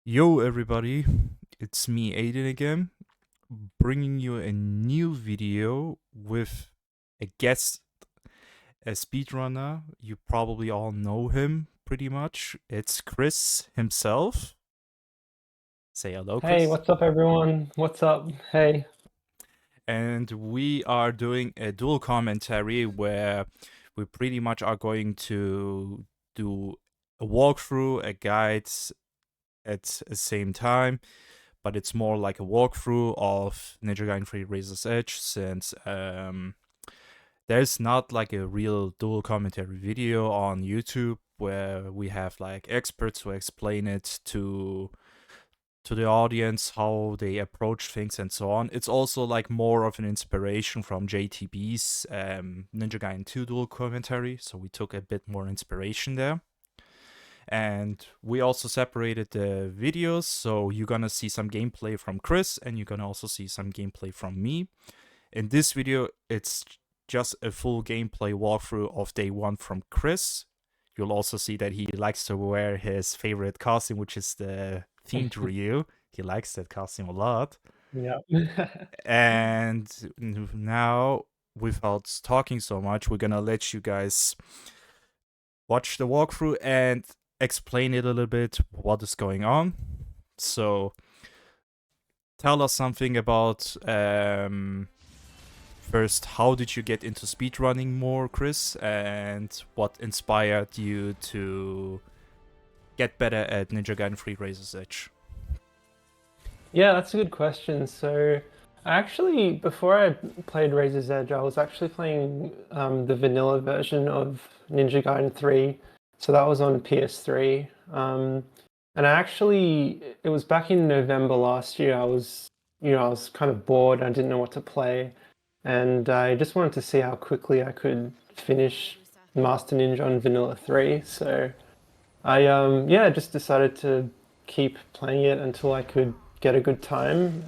Yo, everybody, it's me, Aiden, again, bringing you a new video with a guest, a speedrunner. You probably all know him pretty much. It's Chris himself. Say hello, Hey, Chris. what's up, everyone? What's up? Hey. And we are doing a dual commentary where we pretty much are going to do a walkthrough, a guide at the same time, but it's more like a walkthrough of Ninja Gaiden 3 Razor's Edge, since there's not like a real dual commentary video on YouTube where we have like experts who explain it to the audience, how they approach things and so on. It's also like more of an inspiration from JTB's Ninja Gaiden 2 dual commentary, so we took a bit more inspiration there. And we also separated the videos, so you're gonna see some gameplay from Chris and you're gonna also see some gameplay from me. In this video, it's just a full gameplay walkthrough of day one from Chris. You'll also see that he likes to wear his favorite costume, which is the themed Ryu. He likes that costume a lot. Yeah. And now, without talking so much, we're gonna let you guys watch the walkthrough and explain it a little bit what is going on. So, tell us something about first, how did you get into speedrunning more, Chris, and what inspired you to get better at Ninja Gaiden 3 Razor's Edge? Yeah, that's a good question. Before I played Razor's Edge, I was actually playing the vanilla version of Ninja Gaiden 3. So that was on PS3. It was back in November last year. I was kind of bored. I didn't know what to play. And I just wanted to see how quickly I could finish Master Ninja on Vanilla 3. So I just decided to keep playing it until I could get a good time.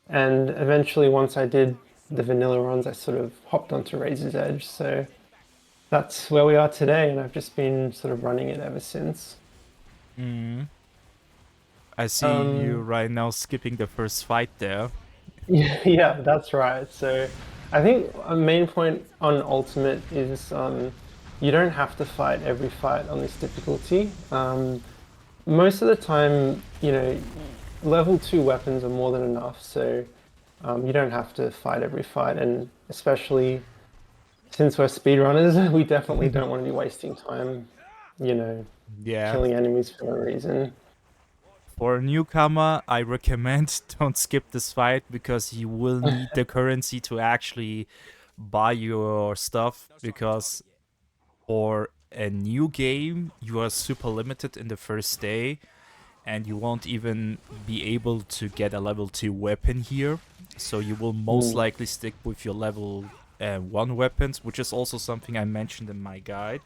And eventually, once I did the vanilla runs, I sort of hopped onto Razor's Edge. So that's where we are today, and I've just been sort of running it ever since. Mm. I see you Um, right now skipping the first fight there. yeah, that's right. So I think a main point on Ultimate is you don't have to fight every fight on this difficulty. Most of the time, level 2 weapons are more than enough, so you don't have to fight every fight, and especially since we're speedrunners, we definitely don't want to be wasting time, you know, Yeah. killing enemies for no reason. For a newcomer, I recommend don't skip this fight because you will need the currency to actually buy your stuff, because for a new game, you are super limited in the first day and you won't even be able to get a level 2 weapon here. So you will most Mm. likely stick with your level 1 weapons, which is also something I mentioned in my guide.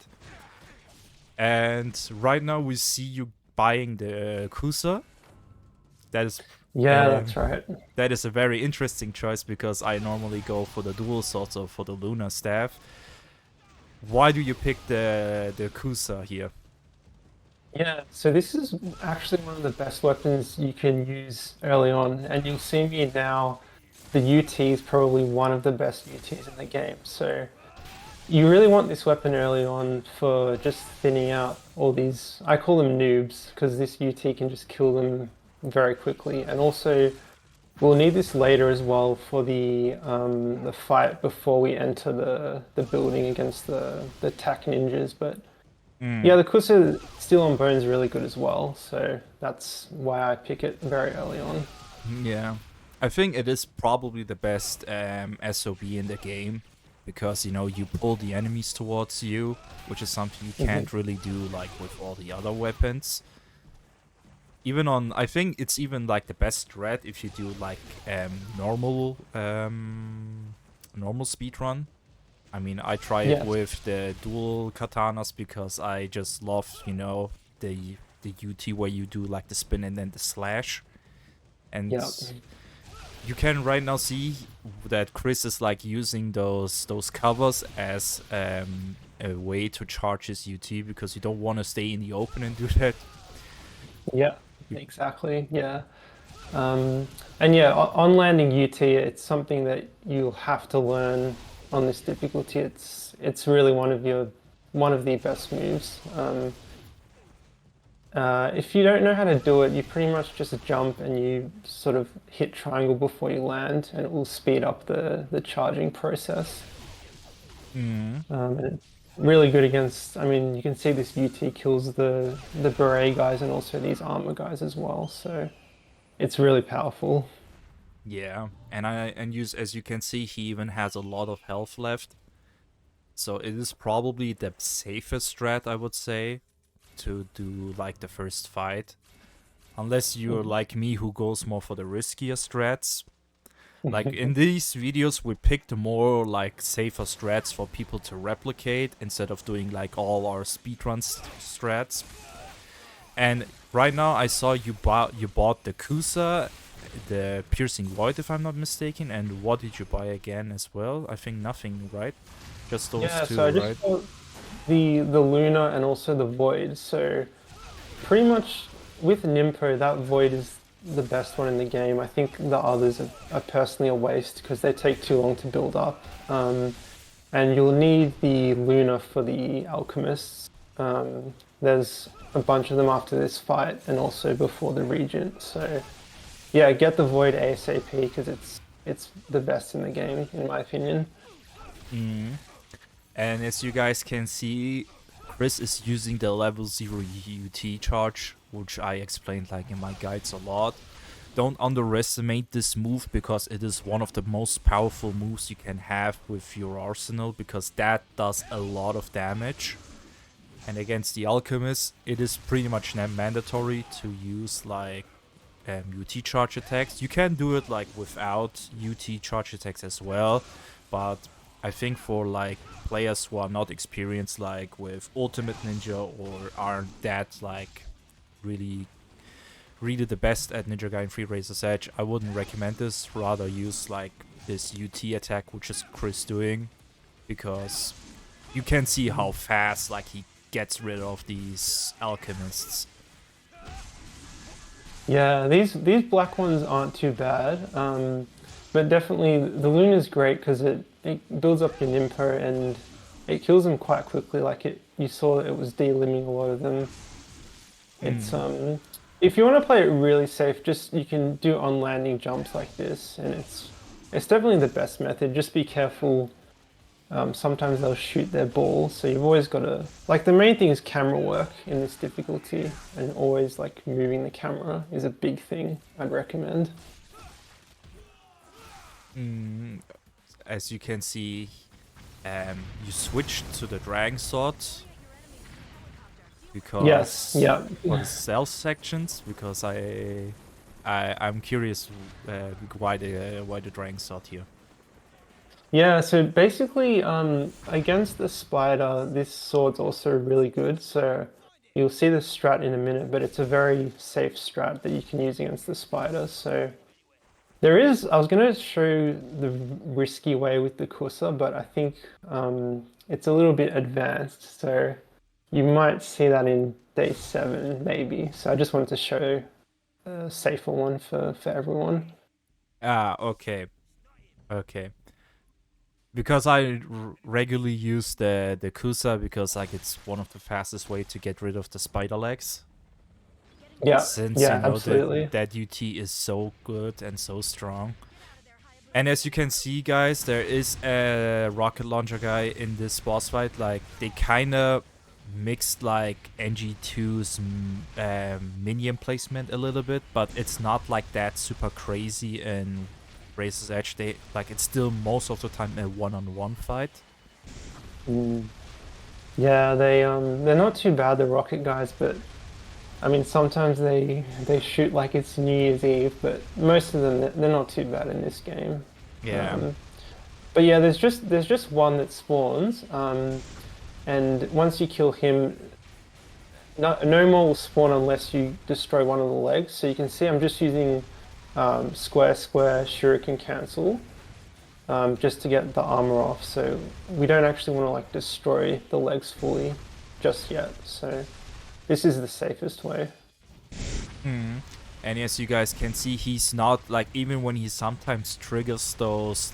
And right now we see you buying the Kusa. That is Yeah, uh, that's right. that is a very interesting choice because I normally go for the dual swords or for the Luna staff. Why do you pick the Kusa here? Yeah, so this is actually one of the best weapons you can use early on, and you'll see me now. The UT is probably one of the best UTs in the game. So you really want this weapon early on for just thinning out all these, I call them noobs, because this UT can just kill them very quickly. And also, we'll need this later as well for the fight before we enter the building against the tack ninjas. But Mm, yeah, the Kusa Steel on Bone is really good as well, so that's why I pick it very early on. yeah. I think it is probably the best SOB in the game because you pull the enemies towards you, which is something you Hmm. can't really do like with all the other weapons. Even on, I think it's even like the best strat if you do like normal speed run. I mean, I try it Yes. with the dual katanas because I just love, the UT where you do like the spin and then the slash. And Yeah. you can right now see that Chris is like using those covers as a way to charge his UT because you don't want to stay in the open and do that. Yeah. Exactly. Yeah. Um, and yeah, on landing UT, it's something that you'll have to learn on this difficulty. It's really one of the best moves. If you don't know how to do it, you pretty much just jump and you sort of hit triangle before you land, and it will speed up the charging process. Mm. And it's really good against. I mean, you can see this UT kills the beret guys and also these armor guys as well. So it's really powerful. Yeah, and use as you can see, he even has a lot of health left. So it is probably the safest strat, I would say, to do like the first fight. Unless you're like me who goes more for the riskier strats. Like in these videos we picked more like safer strats for people to replicate instead of doing like all our speedrun strats. And right now I saw you bought the Kusa, the Piercing Void if I'm not mistaken, and what did you buy again as well? I think nothing, right? Just those Yeah, so two, I just right? bought the Luna and also the Void. So pretty much with Nimpo, that Void is the best one in the game. I think the others are personally a waste because they take too long to build up. And you'll need the Luna for the Alchemists. There's a bunch of them after this fight and also before the Regent. So yeah, get the Void ASAP because it's the best in the game in my opinion. Mm. And as you guys can see, Chris is using the level 0 UT charge, which I explained like in my guides a lot. Don't underestimate this move because it is one of the most powerful moves you can have with your arsenal because that does a lot of damage. And against the Alchemist, it is pretty much mandatory to use like UT charge attacks. You can do it like without UT charge attacks as well, but I think for like players who are not experienced like with Ultimate Ninja or aren't that like really the best at Ninja Gaiden 3 Razor's Edge, I wouldn't recommend this. Rather use like this UT attack, which is Chris doing, because you can see how fast like he gets rid of these alchemists. Yeah, these black ones aren't too bad, but definitely the Luna's great because it builds up your Nimpo and it kills them quite quickly. Like you saw it was de-limbing a lot of them. It's Mm. if you want to play it really safe, just you can do on landing jumps like this, and it's definitely the best method. Just be careful. Sometimes they'll shoot their ball, so you've always got to like the main thing is camera work in this difficulty, and always like moving the camera is a big thing I'd recommend. Mm. As you can see, you switched to the Dragon Sword Yes, because yeah. for the stealth sections, because I'm curious why the Dragon Sword here. Yeah, so basically, against the spider, this sword's also really good. So you'll see the strat in a minute, but it's a very safe strat that you can use against the spider. So I was going to show the risky way with the Kusa, but I think it's a little bit advanced. So you might see that in day 7, maybe. So I just wanted to show a safer one for everyone. Ah, okay, okay. Because I regularly use the Kusa because like it's one of the fastest way to get rid of the spider legs. Yeah, Since you yeah, know absolutely. that UT is so good and so strong. And as you can see, guys, there is a rocket launcher guy in this boss fight. Like they kind of mixed like NG2's minion placement a little bit, but it's not like that super crazy in Razor's Edge. They like it's still most of the time a one-on-one fight. Mm. Yeah, they're not too bad, the rocket guys, but I mean sometimes they shoot like it's New Year's Eve, but most of them they're not too bad in this game. Yeah. Um, but yeah, there's just one that spawns, and once you kill him, no more will spawn unless you destroy one of the legs. So you can see I'm just using square square shuriken cancel just to get the armor off. So we don't actually want to like destroy the legs fully just yet. So this is the safest way. Mhm. And as you guys can see, he's not like, even when he sometimes triggers those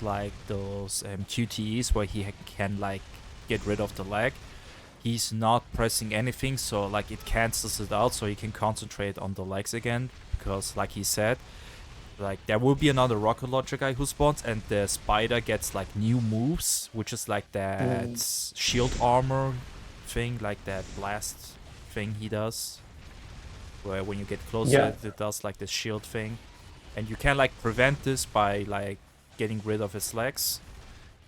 QTEs where he can like get rid of the lag, he's not pressing anything, so like it cancels it out, so he can concentrate on the legs again. Because like he said, like there will be another rocket launcher guy who spawns, and the spider gets like new moves, which is like that Mm. shield armor thing, like that blast thing he does, where when you get closer Yeah, it does like this shield thing, and you can like prevent this by like getting rid of his legs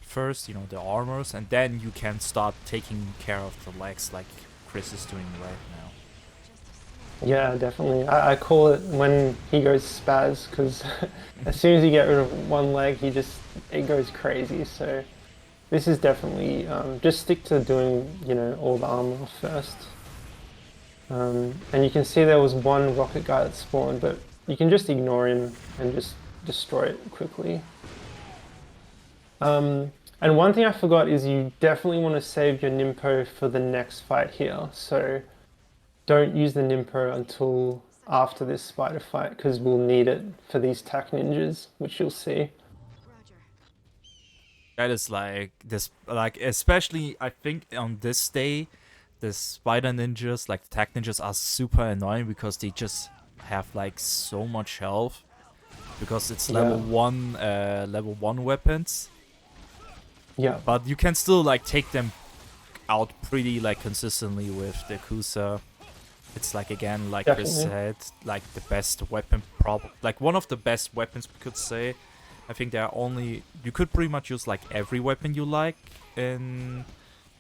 first, the armors, and then you can start taking care of the legs like Chris is doing right now. yeah, definitely. I call it when he goes spaz because as soon as you get rid of one leg, it goes crazy. So this is definitely just stick to doing all the armor first. And you can see there was one rocket guy that spawned, but you can just ignore him and just destroy it quickly. And one thing I forgot is you definitely want to save your Nimpo for the next fight here. So don't use the Nimpo until after this spider fight because we'll need it for these tac ninjas, which you'll see. That is like this, like especially I think on this day, the spider ninjas, like the tech ninjas, are super annoying because they just have like so much health because it's Yeah, level one weapons, yeah, but you can still like take them out pretty like consistently with the Kusa. It's like, again, like Chris definitely. said, like the best weapon, like one of the best weapons we could say. I think you could pretty much use like every weapon you like in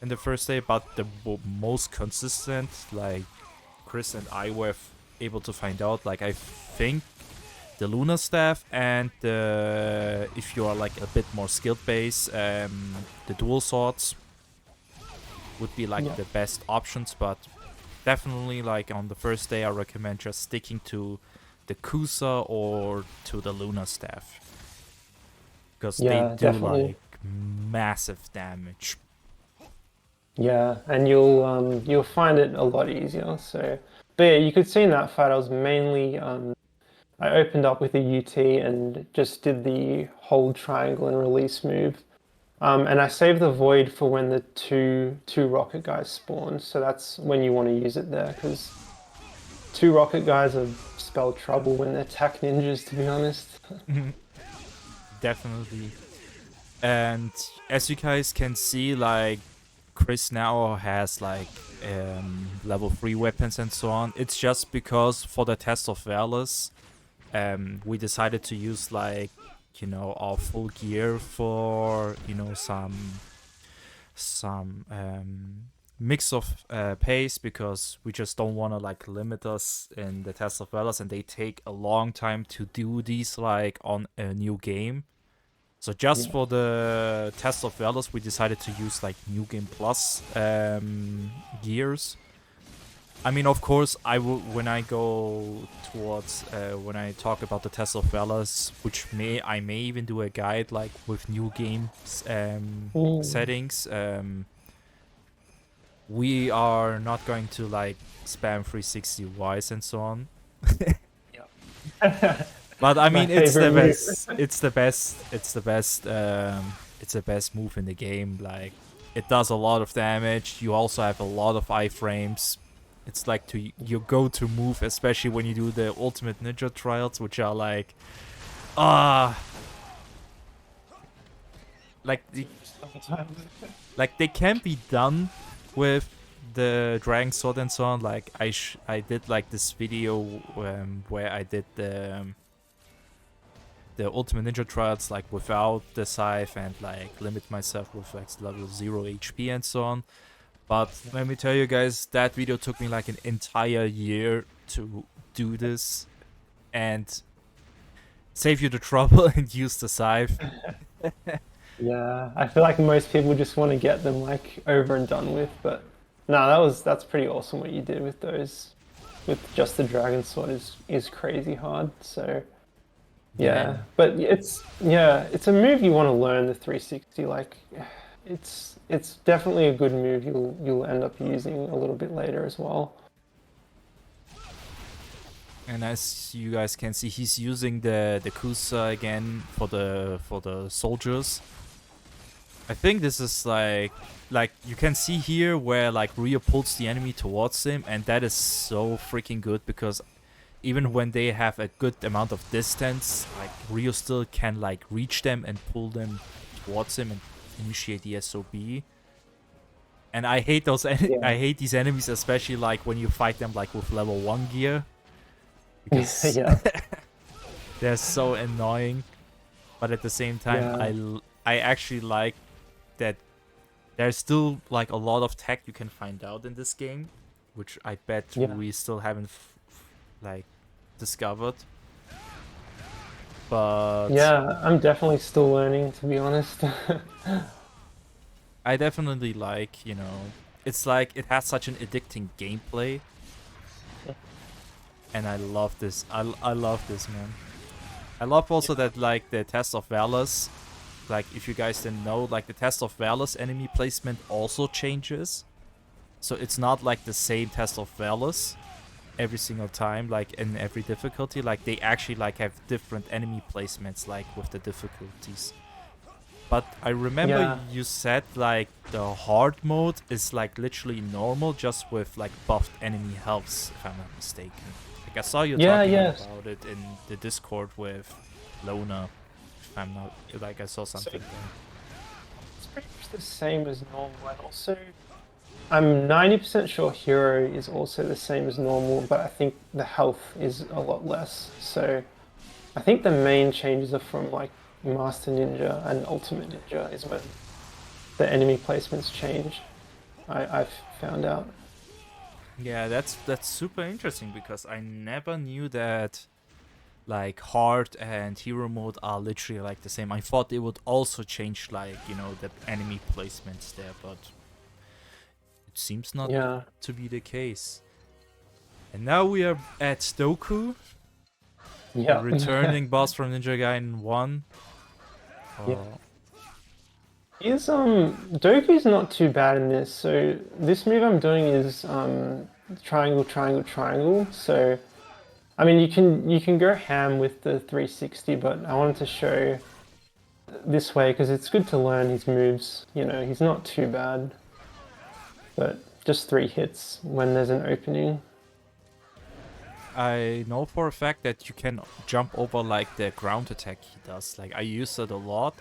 the first day, but the most consistent, like Chris and I were able to find out, like I think the Lunar Staff and if you are like a bit more skilled base, the dual swords would be like Yeah, the best options, but definitely like on the first day I recommend just sticking to the Kusa or to the Lunar Staff because they yeah, do definitely. like massive damage. Yeah, and you'll find it a lot easier. So, but yeah, you could see in that fight I was mainly I opened up with a UT and just did the hold triangle and release move. And I saved the void for when the two rocket guys spawn. So that's when you want to use it there because two rocket guys have spelled trouble when they're tac ninjas, to be honest. Definitely. And as you guys can see, like Chris now has like level 3 weapons and so on. It's just because for the test of Valor, we decided to use like our full gear for some mix of pace, because we just don't want to like limit us in the test of Valor, and they take a long time to do these like on a new game. So just Yeah. for the test of Valors, we decided to use like New Game Plus gears. I mean, of course, when I go towards when I talk about the test of Valors, which I may even do a guide like with new game Mm. settings. We are not going to like spam 360 Ys and so on. Yeah. But I My mean, it's the favorite move. best. It's the best. It's the best. It's the best move in the game. Like, it does a lot of damage. You also have a lot of iframes. It's like your go-to move, especially when you do the ultimate ninja trials, which are like, ah, like they can be done with the dragon sword and so on. Like I did like this video where I did the ultimate ninja trials like without the scythe and like limit myself with like level 0 HP and so on. But let me tell you guys, that video took me like an entire year to do this and save you the trouble and use the scythe. Yeah, I feel like most people just want to get them like over and done with, but no, that's pretty awesome what you did with those. With just the dragon sword is crazy hard. So Yeah, yeah, and but it's a move you want to learn the 360. Like it's definitely a good move you'll end up using a little bit later as well. And as you guys can see, he's using the Kusa again for the soldiers. I think this is like you can see here where like Ryo pulls the enemy towards him, and that is so freaking good because even when they have a good amount of distance, like Ryo still can like reach them and pull them towards him and initiate the SOB. And I hate those. Yeah. I hate these enemies, especially like when you fight them like with level 1 gear, because Yeah. they're so annoying. But at the same time, Yeah. I actually like that there's still like a lot of tech you can find out in this game, which I bet Yeah. we still haven't like discovered. But Yeah, I'm definitely still learning, to be honest. I definitely like, it's like it has such an addicting gameplay, and I love this. I love this, man. I love also that like the test of Valor's, like if you guys didn't know, like the test of Valor's enemy placement also changes. So it's not like the same test of Valor's every single time, like in every difficulty. Like they actually like have different enemy placements, like with the difficulties. But I remember Yeah. you said like the hard mode is like literally normal, just with like buffed enemy healths, if I'm not mistaken. Like I saw you Yeah, talking yes. about it in the Discord with Lona. If I'm not like I saw So something there. it's pretty much the same as normal, and also I'm 90% sure hero is also the same as normal, but I think the health is a lot less. So I think the main changes are from like Master Ninja and Ultimate Ninja is when the enemy placements change. I've found out. Yeah, that's super interesting because I never knew that like hard and hero mode are literally like the same. I thought they would also change like, the enemy placements there, but it seems not Yeah. to be the case. And now we are at Doku, the Yeah. returning boss from Ninja Gaiden 1. Yeah. Oh, Is Doku's not too bad in this. So this move I'm doing is triangle, triangle, triangle. So I mean you can go ham with the 360, but I wanted to show this way because it's good to learn his moves. He's not too bad, but just 3 hits when there's an opening. I know for a fact that you can jump over like the ground attack he does. Like I use it a lot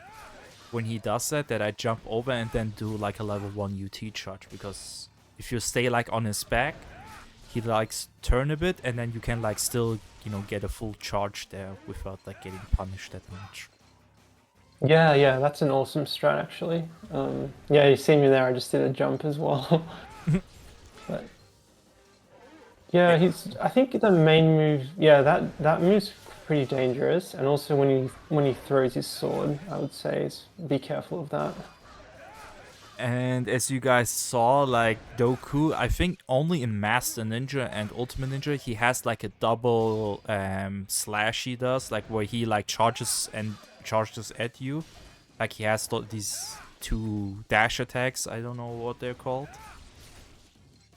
when he does that I jump over and then do like a level 1 UT charge, because if you stay like on his back, he likes turn a bit and then you can like still, get a full charge there without like getting punished that much. Yeah, yeah, that's an awesome strat actually. Yeah, you see me there. I just did a jump as well. But yeah, Eh, I think the main move. Yeah, that move's pretty dangerous, and also when he throws his sword, I would say is be careful of that. And as you guys saw, like Doku, I think only in Master Ninja and Ultimate Ninja he has like a double slash he does, like where he like charges at you. Like he has these two dash attacks. I don't know what they're called.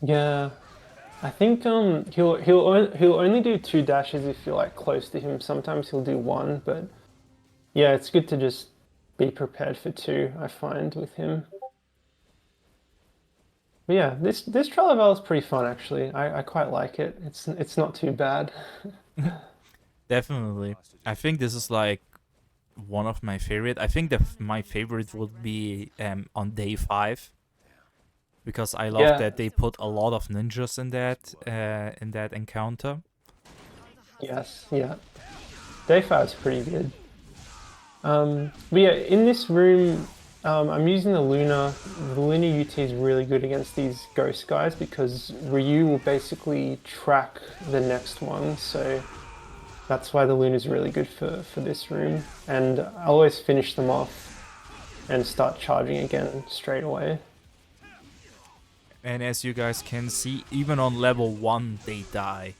Yeah, I think he'll only do 2 dashes if you're like close to him. Sometimes he'll do one, but yeah, it's good to just be prepared for two. I find with him. But yeah, this trial of is pretty fun actually. I quite like it. It's not too bad. Definitely. I think this is like one of my favorite. I think my favorite would be on day 5, because I love Yeah, that they put a lot of ninjas in that encounter. yes, yeah. Day 5 is pretty good. But yeah, in this room, I'm using the Luna. The Luna UT is really good against these ghost guys because Ryu will basically track the next one. So that's why the Luna is really good for this room. And I always finish them off and start charging again straight away. And as you guys can see, even on level 1 they die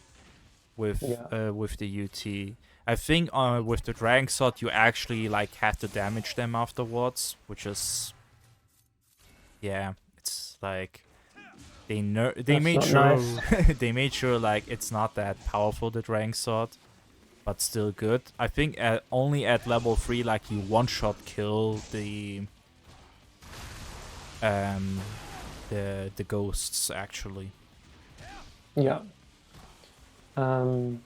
Yeah. with the UT. I think with the Dragon Sword you actually like have to damage them afterwards, which is, yeah, it's like they That's made not nice. sure they made sure like it's not that powerful, the Dragon Sword, but still good. I think only at level 3 like you one shot kill um the ghosts actually. Yeah. Um,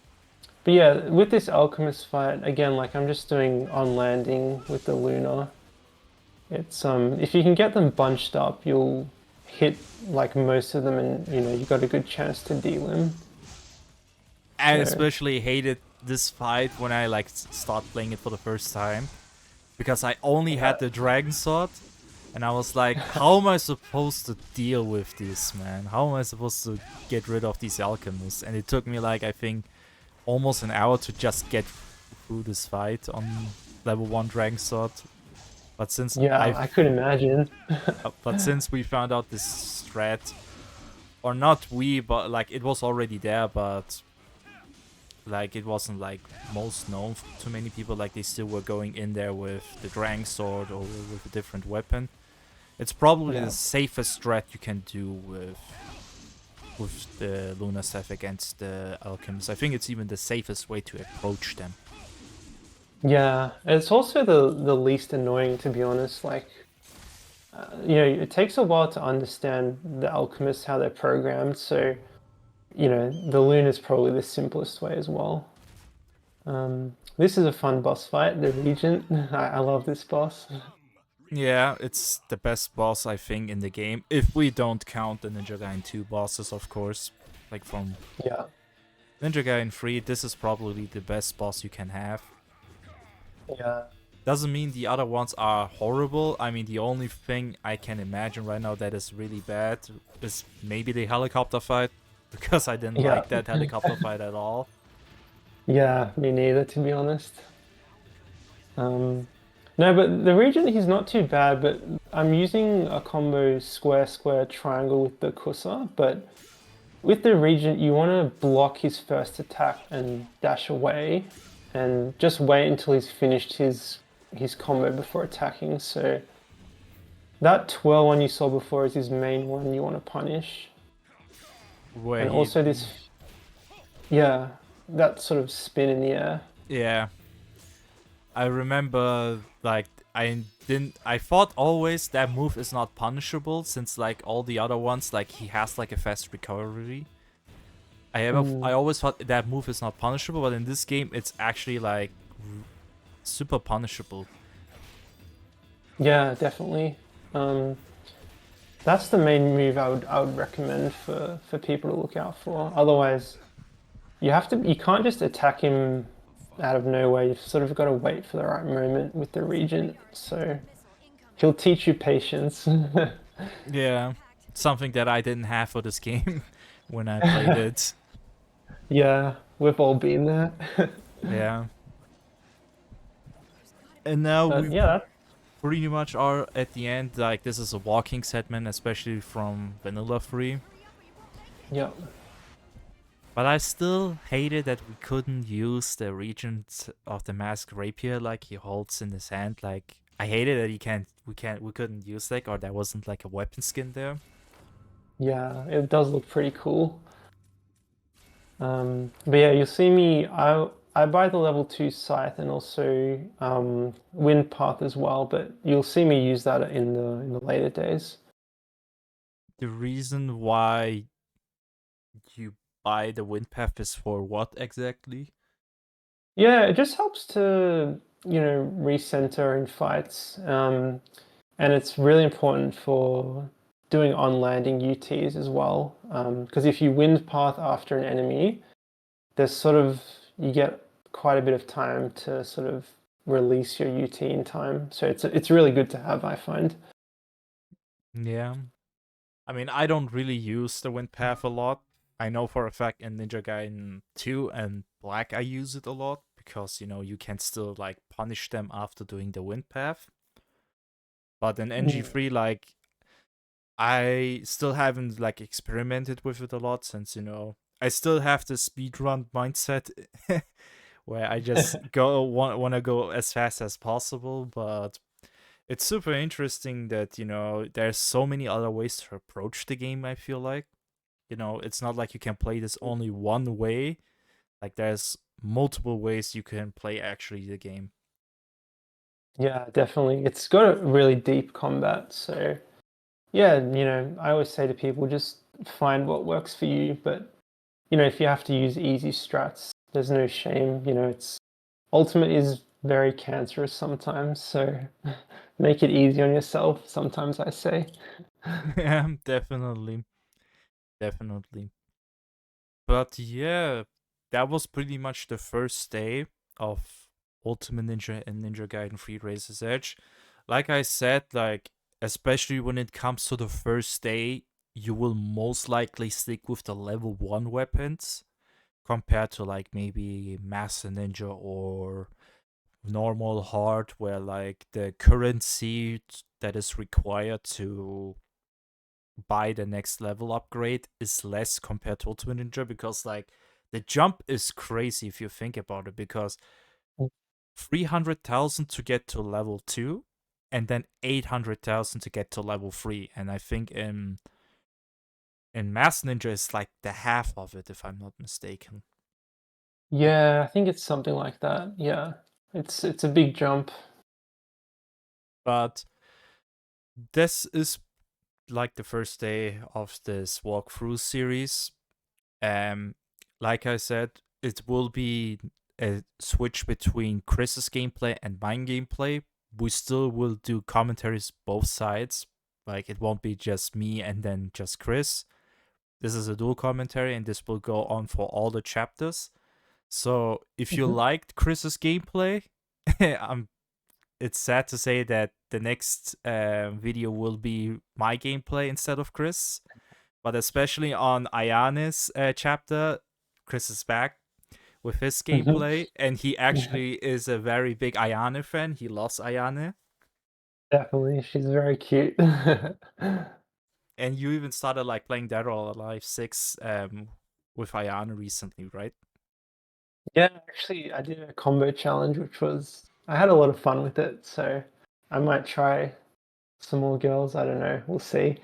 but yeah, with this alchemist fight, again, like I'm just doing on landing with the Luna. It's if you can get them bunched up, you'll hit like most of them, and you got a good chance to deal him. I So especially hated this fight when I like start playing it for the first time because I only had yeah, the Dragon Sword. And I was like, how am I supposed to deal with this, man? How am I supposed to get rid of these alchemists? And it took me like, I think, almost an hour to just get through this fight on level 1 Dragon Sword. But since yeah, I could imagine. we found out this strat, or not we, but like it was already there, but like it wasn't like most known to many people. Like they still were going in there with the Dragon Sword or with a different weapon. It's probably the Yeah, safest strat you can do with the Luna Staff against the alchemists. I think it's even the safest way to approach them. yeah. It's also the least annoying, to be honest. Like, it takes a while to understand the alchemists how they're programmed. So, the Loon is probably the simplest way as well. This is a fun boss fight, the Regent. I love this boss. Yeah, it's the best boss I think in the game, if we don't count the Ninja Gaiden 2 bosses, of course. Like from Yeah, Ninja Gaiden 3, this is probably the best boss you can have. yeah, Doesn't mean the other ones are horrible. I mean, the only thing I can imagine right now that is really bad is maybe the helicopter fight, because I didn't yeah, like that helicopter fight at all. yeah. Me neither, to be honest. Um, no, but the Regent, he's not too bad. But I'm using a combo square, square, triangle with the Kusa. But with the Regent, you want to block his first attack and dash away, and just wait until he's finished his combo before attacking. So that twirl one you saw before is his main one you want to punish. Where And he, also this, yeah, that sort of spin in the air. yeah, I remember like I thought always that move is not punishable since like all the other ones like he has like a fast recovery. I Mm, always thought that move is not punishable, but in this game it's actually like super punishable. yeah, definitely. Um, that's the main move I would recommend for people to look out for. Otherwise, you can't just attack him out of nowhere. You've sort of got to wait for the right moment with the Regent. So he'll teach you patience. Yeah, something that I didn't have for this game when I played it. Yeah, we've all been there. Yeah. And now But we yeah, pretty much are at the end. Like this is a walking segment, especially from Vanilla Free. yeah, But I still hated that we couldn't use the Regent of the Mask Rapier like he holds in his hand. Like I hated that we couldn't use that, or there wasn't like a weapon skin there. yeah, it does look pretty cool. But yeah, you'll see me. I buy the level 2 scythe and also wind path as well. But you'll see me use that in the later days. The reason why you buy the wind path is for what exactly? Yeah, it just helps to recenter in fights, and it's really important for doing on landing UTs as well. Because if you wind path after an enemy, there's sort of you get quite a bit of time to sort of release your UT in time. So it's really good to have, I find. Yeah. I mean, I don't really use the wind path a lot. I know for a fact in Ninja Gaiden 2 and Black I use it a lot because you can still like punish them after doing the wind path. But in Mm. NG3 like I still haven't like experimented with it a lot since I still have the speedrun mindset where I just go want to go as fast as possible, but It's super interesting that, there's so many other ways to approach the game, I feel like. It's not like you can play this only one way. Like there's multiple ways you can play actually the game. Yeah, definitely. It's got a really deep combat, so yeah, I always say to people just find what works for you, but if you have to use easy strats, there's no shame. It's ultimate is very cancerous sometimes, so make it easy on yourself, sometimes I say. Yeah, definitely. Definitely. But yeah, that was pretty much the first day of Ultimate Ninja and Ninja Gaiden 3 Razor's Edge. Like I said, like especially when it comes to the first day, you will most likely stick with the level 1 weapons compared to like maybe Master Ninja or normal hard, where like the currency that is required to buy the next level upgrade is less compared to Ultimate Ninja, because like the jump is crazy if you think about it, because 300,000 to get to level 2 and then 800,000 to get to level 3, and I think in Mass Ninja is like the half of it, if I'm not mistaken. Yeah, I think it's something like that. Yeah. It's a big jump. But this is like the first day of this walkthrough series. Um, like I said, it will be a switch between Chris's gameplay and mine gameplay. We still will do commentaries both sides. Like it won't be just me and then just Chris. This is a dual commentary, and this will go on for all the chapters. So if you Mhm. liked Chris's gameplay, it's sad to say that the next video will be my gameplay instead of Chris. But especially on Ayane's chapter, Chris is back with his Mhm. gameplay, and he actually is a very big Ayane fan. He loves Ayane. Definitely, she's very cute. And you even started like playing Dead or Alive 6 with Ayane recently, right? Yeah, actually, I did a combo challenge, which was I had a lot of fun with it, so I might try some more girls. I don't know. We'll see.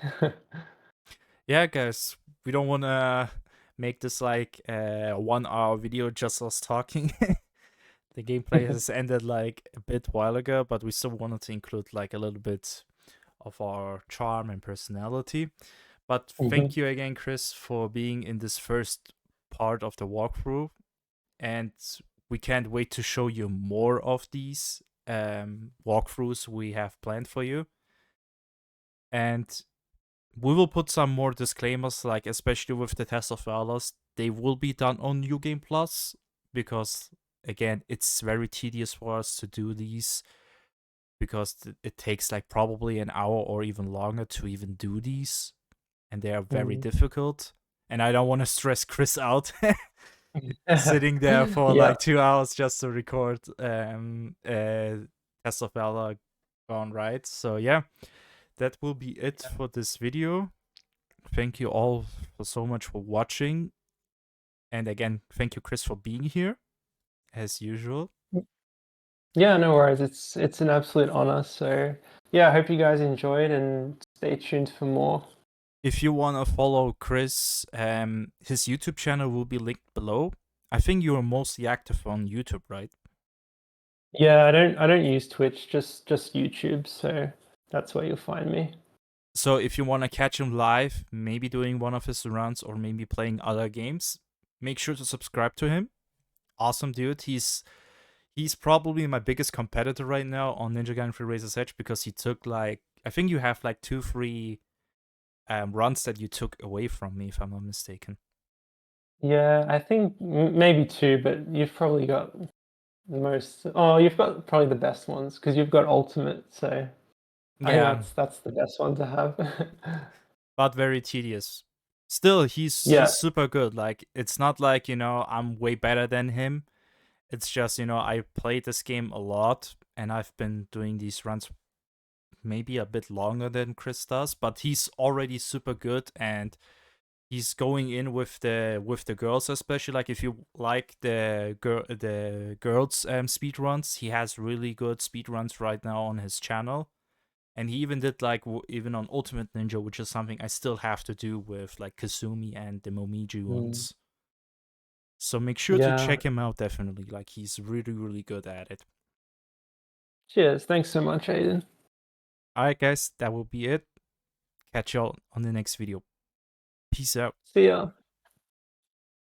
Yeah, guys, we don't want to make this like a 1 hour video just us talking. The gameplay has ended like a bit while ago, but we still wanted to include like a little bit of our charm and personality. But Mhm. thank you again, Chris, for being in this first part of the walkthrough. And we can't wait to show you more of these walkthroughs we have planned for you. And we will put some more disclaimers, like especially with the test of Valors, they will be done on New Game Plus, because again, it's very tedious for us to do these, because it takes like probably an hour or even longer to even do these, and they are very Mm. difficult. And I don't want to stress Chris out sitting there for Yeah. like 2 hours just to record Test of Valor gone right. So yeah, that will be it for this video. Thank you all for so much for watching. And again, thank you, Chris, for being here as usual. Yeah, no worries. It's an absolute honor. So yeah, I hope you guys enjoyed and stay tuned for more. If you want to follow Chris, his YouTube channel will be linked below. I think you're mostly active on YouTube, right? Yeah, I don't use Twitch, just YouTube, so that's where you'll find me. So if you want to catch him live, maybe doing one of his runs or maybe playing other games, make sure to subscribe to him. Awesome dude. He's probably my biggest competitor right now on Ninja Gaiden 3 Razor's Edge, because he took like, I think you have like 2, 3 runs that you took away from me, if I'm not mistaken. Yeah, I think maybe two, but you've probably got the most. Oh, you've got probably the best ones because you've got Ultimate, so I think Yeah, that's the best one to have. but very tedious. Still, he's Yeah, super good. Like it's not like, I'm way better than him. It's just, I played this game a lot, and I've been doing these runs maybe a bit longer than Chris does, but he's already super good, and he's going in with the girls, especially like if you like the girls speed runs, he has really good speed runs right now on his channel. And he even did like even on Ultimate Ninja, which is something I still have to do with like Kasumi and the Momiji Mm. ones. So make sure to Yeah. check him out definitely. Like he's really, really good at it. Cheers. Thanks so much, Aiden. Alright guys, that will be it. Catch y'all on the next video. Peace out. See ya.